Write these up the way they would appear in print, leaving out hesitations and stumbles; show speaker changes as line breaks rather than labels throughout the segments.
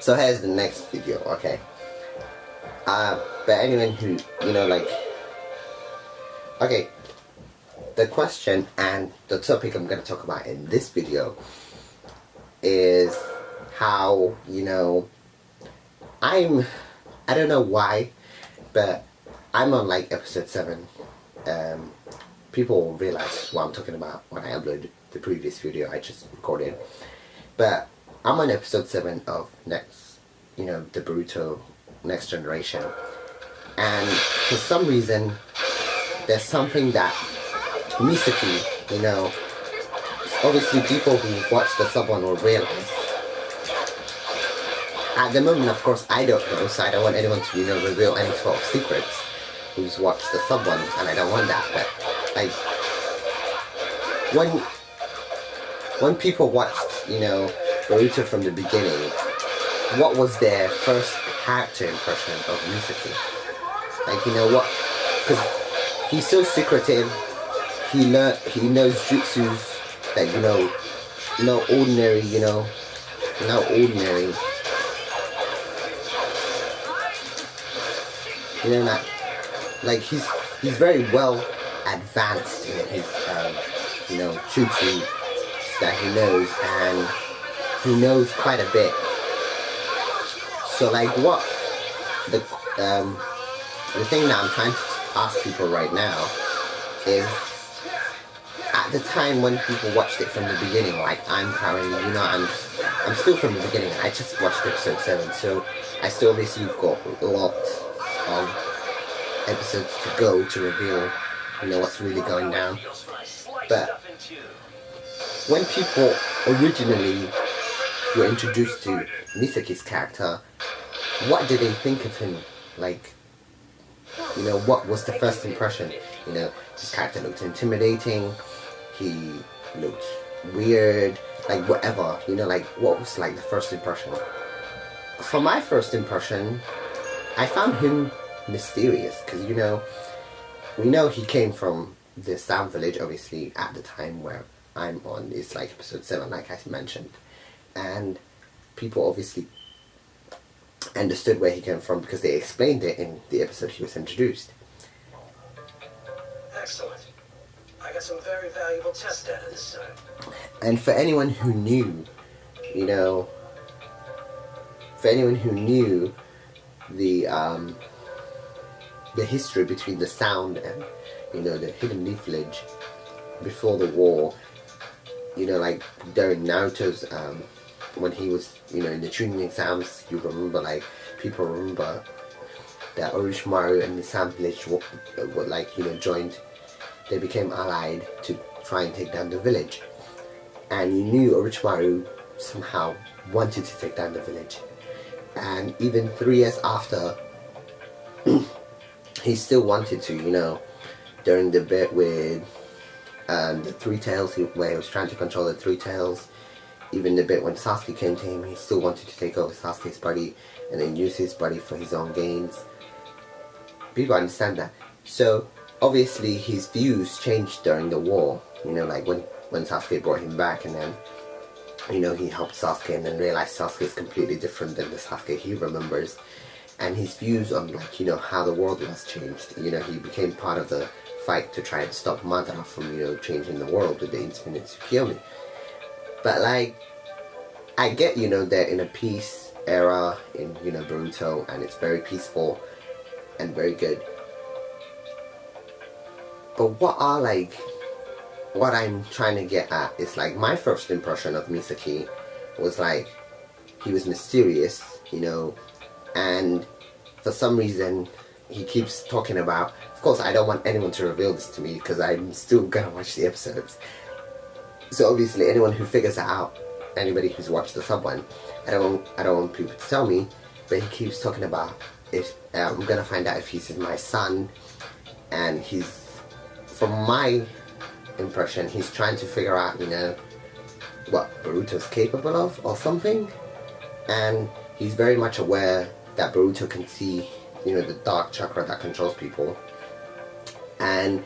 So here's the next video, okay? But anyone who, okay, the question and the topic I'm going to talk about in this video is how, I don't know why, but I'm on like episode 7. People will realize what I'm talking about when I upload the previous video I just recorded. But I'm on episode 7 of the Naruto Next Generation. And for some reason, there's something that Misaki, obviously people who watch the sub one will realize. At the moment, of course, I don't know, so I don't want anyone to, reveal any sort of secrets who's watched the sub one, and I don't want that. But like, when people watched, Naruto from the beginning, what was their first character impression of Misaki? Like, what? Because he's so secretive. He knows jutsus that no ordinary, not ordinary. Not like he's very well advanced in his jutsu that he knows, and he knows quite a bit. So like, what the thing that I'm trying to ask people right now is, at the time when people watched it from the beginning, like I'm currently, I'm still from the beginning. I just watched episode 7, so I still obviously got a lot of episodes to go to reveal, what's really going down. But when people originally were introduced to Misaki's character, what did they think of him? Like, what was the first impression? His character looked intimidating, he looked weird, like whatever, like what was like the first impression? For my first impression, I found him mysterious, because we know he came from the Sound Village, obviously, at the time where I'm on. It's like episode 7, like I mentioned, and people obviously understood where he came from because they explained it in the episode he was introduced.
Excellent. I got some very valuable test data this time.
And for anyone who knew, the history between the Sound and, the Hidden Leaf Village before the war, like during Naruto's, when he was, in the training exams, you remember, like, people remember that Orochimaru and the Sound Village were like, joined, they became allied to try and take down the village. And you knew Orochimaru somehow wanted to take down the village. And even 3 years after, he still wanted to, during the bit with the Three Tails, where he was trying to control the Three Tails, even the bit when Sasuke came to him, he still wanted to take over Sasuke's body and then use his body for his own gains. People understand that. So obviously his views changed during the war, like when Sasuke brought him back, and then he helped Sasuke and then realized Sasuke is completely different than the Sasuke he remembers. And his views on, like, how the world was changed. He became part of the fight to try and stop Madara from, changing the world with the Infinite Tsukiyomi. But, like, I get, they're in a peace era in, Naruto, and it's very peaceful and very good. But what I'm trying to get at is, like, my first impression of Misaki was, like, he was mysterious, and for some reason he keeps talking about, of course I don't want anyone to reveal this to me because I'm still gonna watch the episodes, so obviously anyone who figures that out, anybody who's watched the sub one, I don't want people to tell me, but he keeps talking about if I'm gonna find out if he's my son, and he's, from my impression, he's trying to figure out, what Boruto's capable of or something, and he's very much aware that Boruto can see, the dark chakra that controls people, and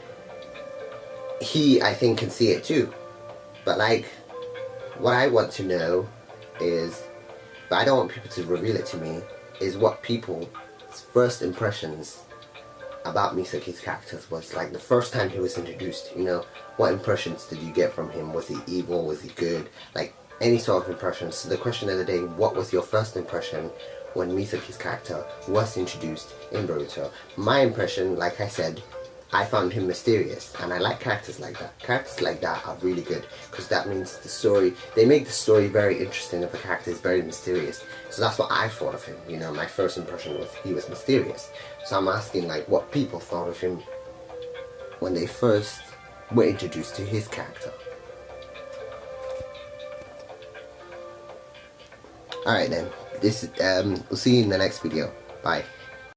he, I think, can see it too. But like, what I want to know is, but I don't want people to reveal it to me, is what people's first impressions about Misaki's characters was. Like the first time he was introduced, you know, what impressions did you get from him? Was he evil? Was he good? Like any sort of impressions. So the question of the day, what was your first impression when Misaki's character was introduced in Naruto? My impression, like I said, I found him mysterious, and I like characters like that. Characters like that are really good, because that means the story, they make the story very interesting if a character is very mysterious. So that's what I thought of him, you know, my first impression was he was mysterious. So I'm asking like what people thought of him when they first were introduced to his character. Alright then, we'll see you in the next video. Bye.